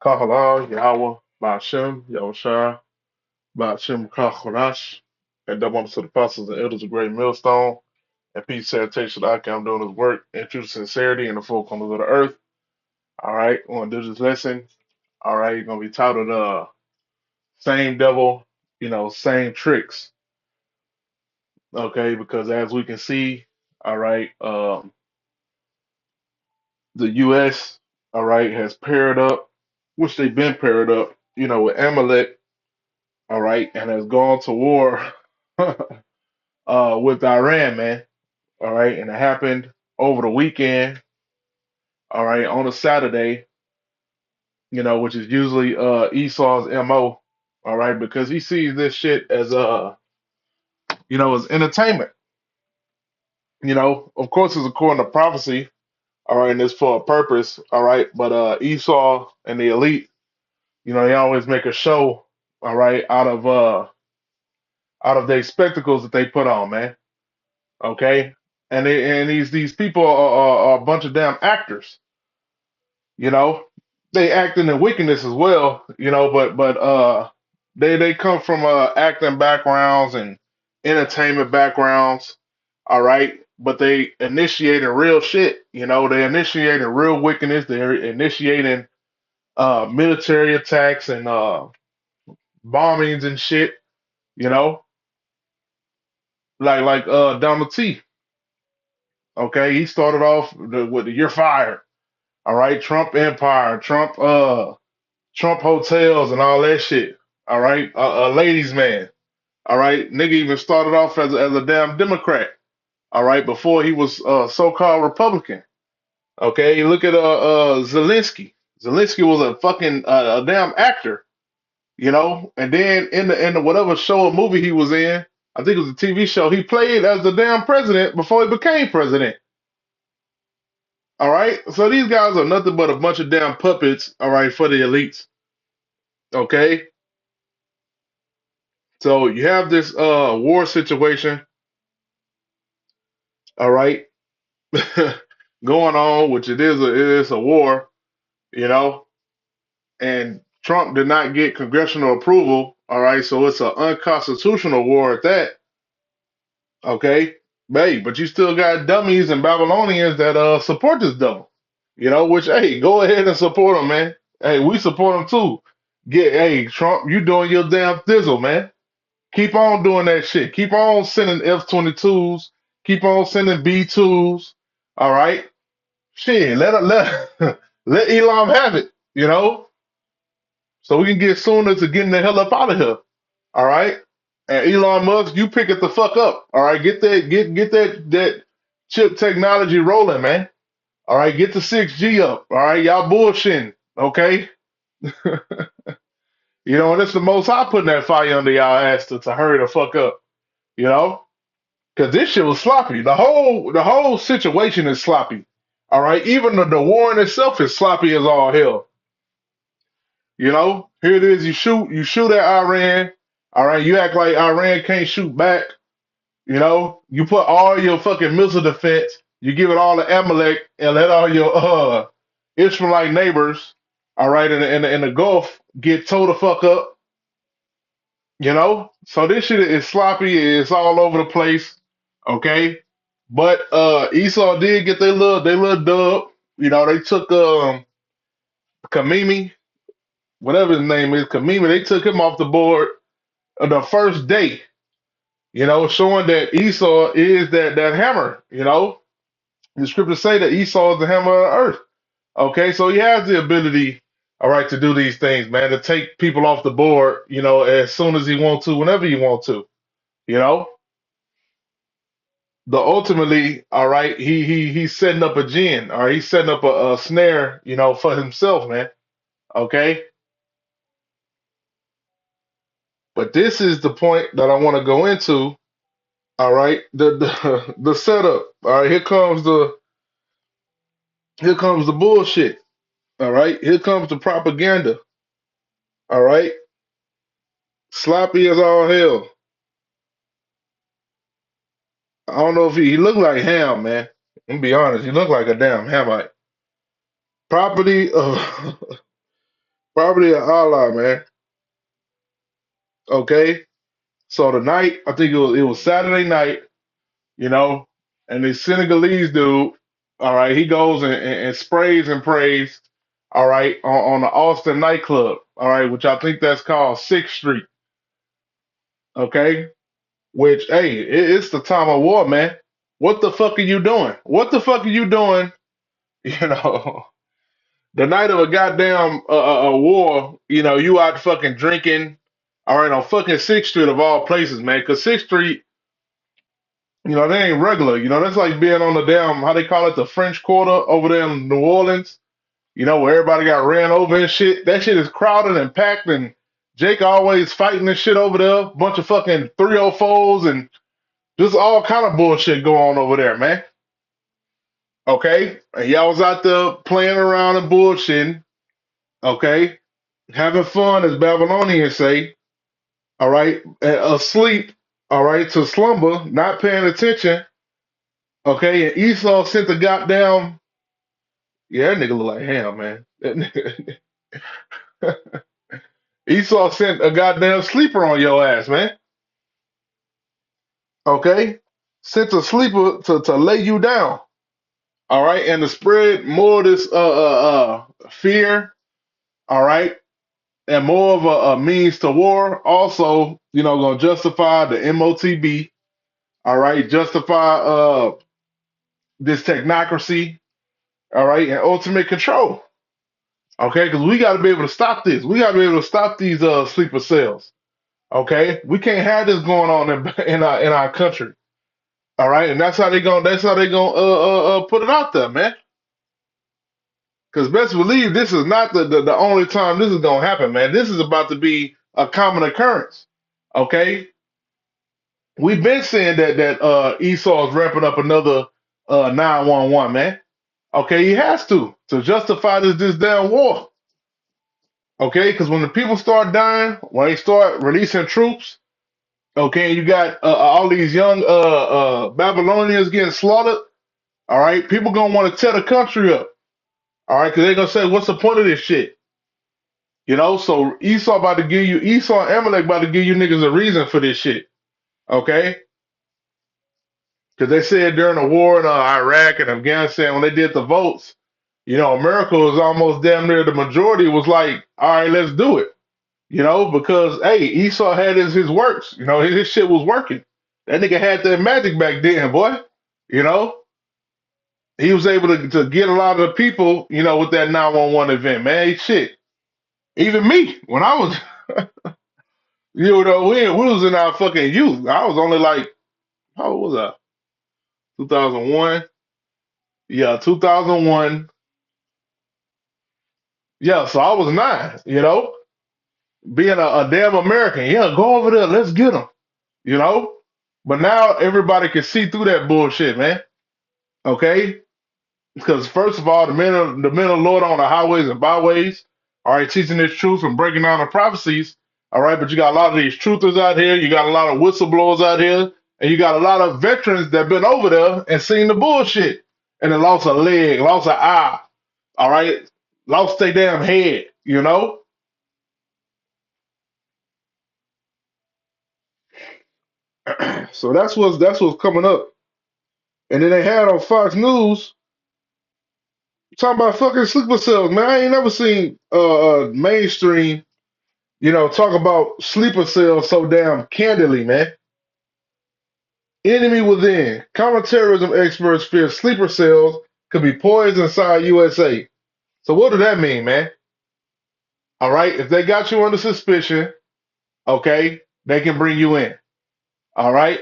Kahala, Yahweh, Ba'ashem, Yahushua, Ba'ashem Kachorash, and double honors to the apostles and elders of Great Millstone, and peace, salutation to I'm doing his work, and true sincerity in the full corners of the earth. All right, we're going to do this lesson. All right, you're going to be titled, Same Devil, Same Tricks. Okay, because as we can see, all right, the U.S., all right, has paired up, which they've been paired up, with Amalek, all right, and has gone to war with Iran, man. All right, and it happened over the weekend. All right, on a Saturday, which is usually Esau's MO. All right, because he sees this shit as as entertainment. Of course, it's according to prophecy. All right, and it's for a purpose. All right, but Esau and the elite, they always make a show. All right, out of their spectacles that they put on, man. Okay, and these people are a bunch of damn actors. You know, they acting in wickedness as well. But they come from acting backgrounds and entertainment backgrounds. All right, but they initiating real shit. They initiating real wickedness. They're initiating military attacks and bombings and shit. You know, like Donald T. Okay, he started off with the "You're fired." All right, Trump Empire, Trump hotels and all that shit. All right, a ladies' man. All right, nigga even started off as a damn Democrat. All right, before he was so-called Republican. Okay, look at Zelensky. Zelensky was a fucking a damn actor, And then in the whatever show or movie he was in, I think it was a TV show, he played as the damn president before he became president. All right, so these guys are nothing but a bunch of damn puppets. All right, for the elites. Okay, so you have this war situation, all right, going on, which it is a war, you know, and Trump did not get congressional approval, all right, so it's an unconstitutional war at that, okay, but you still got dummies and Babylonians that support this devil, which hey, go ahead and support them, man. Hey, we support them too. Hey, Trump, you doing your damn thizzle, man. Keep on doing that shit. Keep on sending F-22s. Keep on sending B-2s. All right. Shit, let Elon have it, so we can get sooner to getting the hell up out of here. All right. And Elon Musk, you pick it the fuck up. All right. Get that chip technology rolling, man. All right. Get the 6G up. All right. Y'all bullshitting. Okay. And it's the most I putting that fire under y'all ass to hurry the fuck up. You know? Because this shit was sloppy. The whole situation is sloppy. All right. Even the war in itself is sloppy as all hell. Here it is. You shoot at Iran. All right. You act like Iran can't shoot back. You put all your fucking missile defense. You give it all to Amalek and let all your Israelite neighbors, all right, in the Gulf get towed the fuck up. So this shit is sloppy. It's all over the place. Okay. But Esau did get their little dub. They took Kamimi, whatever his name is, Kamimi, they took him off the board the first day, showing that Esau is that hammer, The scriptures say that Esau is the hammer of the earth. Okay, so he has the ability, all right, to do these things, man, to take people off the board, as soon as he wants to, whenever he wants to, you know. The ultimately, all right, he's setting up a gin, or he's setting up a snare, for himself, man. Okay, but this is the point that I want to go into. All right, the setup. All right, here comes the bullshit. All right, here comes the propaganda. All right, sloppy as all hell. I don't know if he looked like Ham, man. I'm gonna be honest, he looked like a damn Hamite. Property of Property of Allah, man. Okay. So the night, I think it was Saturday night, you know, and the Senegalese dude, all right, he goes and sprays and prays, all right, on the Austin nightclub, all right, which I think that's called Sixth Street, okay, which, hey, it's the time of war, man. What the fuck are you doing? What the fuck are you doing? You know, the night of a goddamn a war, you know, you out fucking drinking, all right, on fucking Sixth Street of all places, man, because Sixth Street, you know, they ain't regular. You know, that's like being on the damn, how they call it, the French Quarter over there in New Orleans, you know, where everybody got ran over and shit. That shit is crowded and packed, and Jake always fighting and shit over there. Bunch of fucking 304s and just all kind of bullshit going on over there, man. Okay? And y'all was out there playing around and bullshitting, okay? Having fun, as Babylonians say, all right? Asleep, all right, to slumber, not paying attention, okay? And Esau sent the goddamn. Yeah, that nigga look like hell, man. That nigga, Esau sent a goddamn sleeper on your ass, man. Okay? Sent a sleeper to lay you down. All right, and to spread more of this fear, all right, and more of a means to war. Also, you know, gonna justify the MOTB, all right, justify this technocracy, all right, and ultimate control. Okay, because we got to be able to stop this. We got to be able to stop these sleeper cells. Okay, we can't have this going on in our country. All right, and that's how they gonna put it out there, man. Because best believe this is not the only time this is gonna happen, man. This is about to be a common occurrence. Okay, we've been saying that Esau is ramping up another 911, man. Okay, he has to justify this damn war. Okay, because when the people start dying, when they start releasing troops, okay, you got all these young Babylonians getting slaughtered. All right, people gonna want to tear the country up. All right, because they're gonna say, "What's the point of this shit?" You know. So Esau and Amalek about to give you niggas a reason for this shit. Okay, because they said during the war in Iraq and Afghanistan when they did the votes, you know, America was almost damn near the majority was like, "All right, let's do it." You know, because hey, Esau had his works. You know, his shit was working. That nigga had that magic back then, boy. You know, he was able to get a lot of the people, you know, with that 911 event, man. Shit. Even me, when I was, you know, we was in our fucking youth. I was only like, how old was I? 2001. Yeah, 2001. Yeah, so I was 9, you know, being a damn American. Yeah, go over there. Let's get them, you know. But now everybody can see through that bullshit, man. Okay? Because first of all, the men of the Lord on the highways and byways, all right, teaching this truth and breaking down the prophecies, all right. But you got a lot of these truthers out here, you got a lot of whistleblowers out here, and you got a lot of veterans that been over there and seen the bullshit, and then lost a leg, lost an eye, all right, lost their damn head, you know. So that's what's coming up. And then they had on Fox News talking about fucking sleeper cells, man. I ain't never seen mainstream, you know, talk about sleeper cells so damn candidly, man. Enemy within. Counterterrorism experts fear sleeper cells could be poised inside USA. So what does that mean, man? All right, if they got you under suspicion, okay, they can bring you in. All right,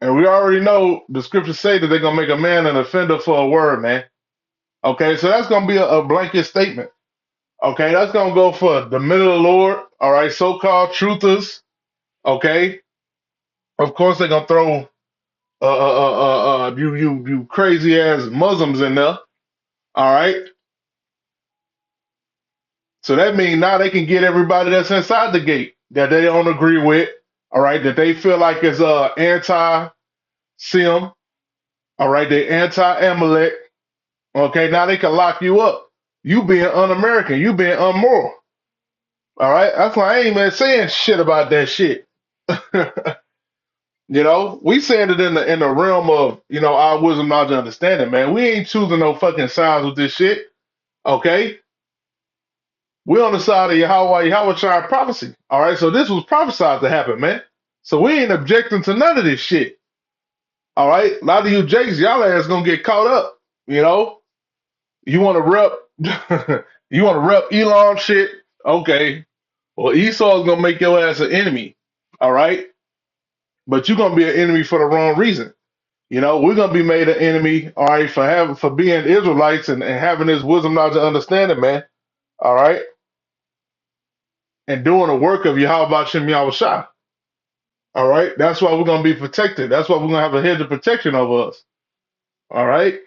and we already know the scriptures say that they're gonna make a man an offender for a word, man. Okay, so that's gonna be a blanket statement. Okay, that's gonna go for the men of the Lord. All right, so-called truthers. Okay, of course they're gonna throw you crazy ass Muslims in there. All right. So that means now they can get everybody that's inside the gate that they don't agree with. All right. That they feel like is anti-Sim. All right. They anti-Amalek. Okay. Now they can lock you up. You being un-American. You being unmoral. All right, that's why I ain't even saying shit about that shit. We saying it in the realm of our wisdom, knowledge, and understanding, man. We ain't choosing no fucking sides with this shit. Okay, we on the side of Yahweh Shai prophecy. All right, so this was prophesied to happen, man. So we ain't objecting to none of this shit. All right, a lot of you jakes, y'all ass gonna get caught up. You know, you want to rep, you want to rep Elon shit. Okay, well Esau's gonna make your ass an enemy. All right, but you're gonna be an enemy for the wrong reason. We're gonna be made an enemy, all right, for being Israelites and having this wisdom, knowledge, and understanding, man. All right, and doing the work of Yahweh Shem Yahweh Shai. All right, that's why we're gonna be protected. That's why we're gonna have a hedge of protection over us. All right,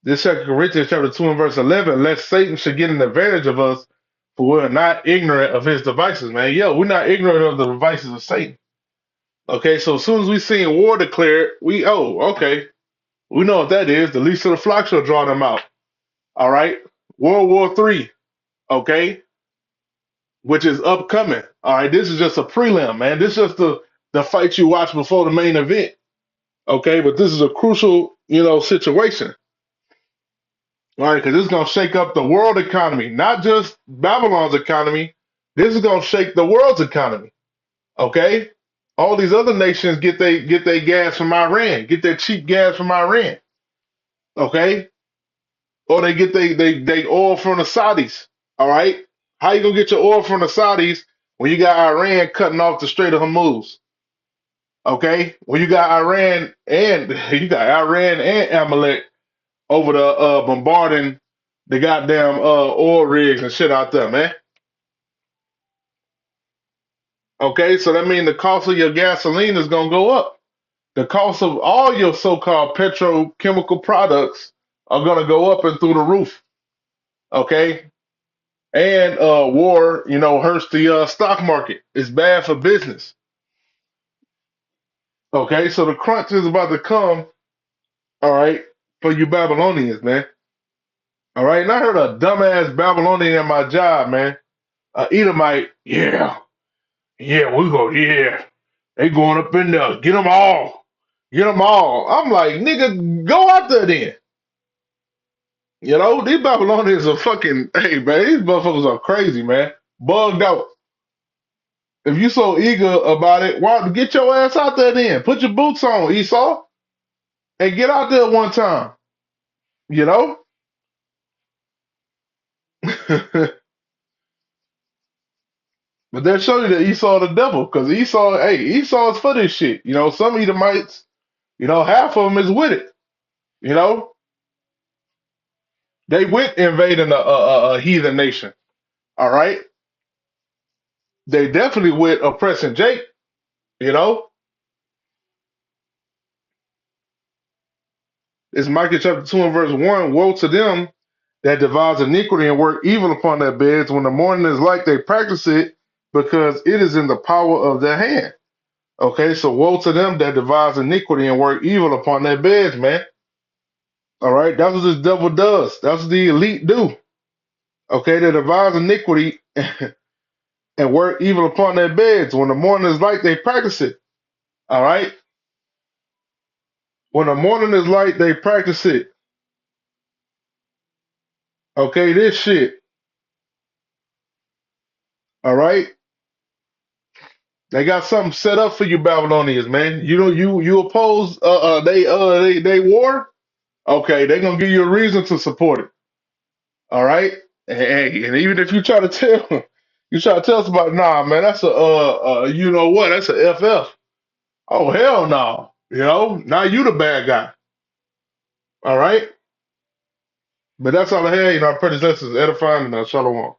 this Second Corinthians chapter 2 and verse 11. Lest Satan should get an advantage of us, for we're not ignorant of his devices, man. Yo, we're not ignorant of the devices of Satan. Okay, so as soon as we see war declared, okay, we know what that is. The least of the flock shall draw them out. All right, World War III, okay, which is upcoming. All right, this is just a prelim, man. This is just the fight you watch before the main event. Okay, but this is a crucial, situation. All right, because this is gonna shake up the world economy, not just Babylon's economy. This is gonna shake the world's economy. Okay, all these other nations get their gas from Iran, get their cheap gas from Iran. Okay, or they get they oil from the Saudis. All right, how you gonna get your oil from the Saudis when you got Iran cutting off the Strait of Hormuz? Okay, when you got Iran and Amalek over the bombarding the goddamn oil rigs and shit out there, man. Okay, so that means the cost of your gasoline is gonna go up. The cost of all your so-called petrochemical products are gonna go up and through the roof. Okay, and war, hurts the stock market. It's bad for business. Okay, so the crunch is about to come. All right, for you Babylonians, man. All right, and I heard a dumbass Babylonian at my job, man. Edomite, yeah, yeah, we go, yeah. They going up in there, get them all, get them all. I'm like, nigga, go out there then. These Babylonians are fucking, hey, man, these motherfuckers are crazy, man. Bugged out. If you so eager about it, why get your ass out there then? Put your boots on, Esau, and get out there one time. You know? But that show you that Esau the devil, because Esau is for this shit. Some Edomites, half of them is with it. You know, they with invading a heathen nation. All right, they definitely with oppressing Jake. You know, it's Micah chapter 2 and verse 1. Woe to them that devise iniquity and work evil upon their beds. When the morning is light, they practice it because it is in the power of their hand. Okay, so woe to them that devise iniquity and work evil upon their beds, man. All right, that's what this devil does. That's what the elite do. Okay, they devise iniquity and work evil upon their beds. When the morning is light, they practice it. All right, when the morning is light, they practice it. Okay, this shit. All right, they got something set up for you Babylonians, man. You oppose they war. Okay, they gonna give you a reason to support it. All right, and even if you try to tell somebody, nah, man, that's a you know what? That's a FF. Oh hell no. Now you the bad guy. All right, but that's all I had. I pray this lesson is edifying and shalom.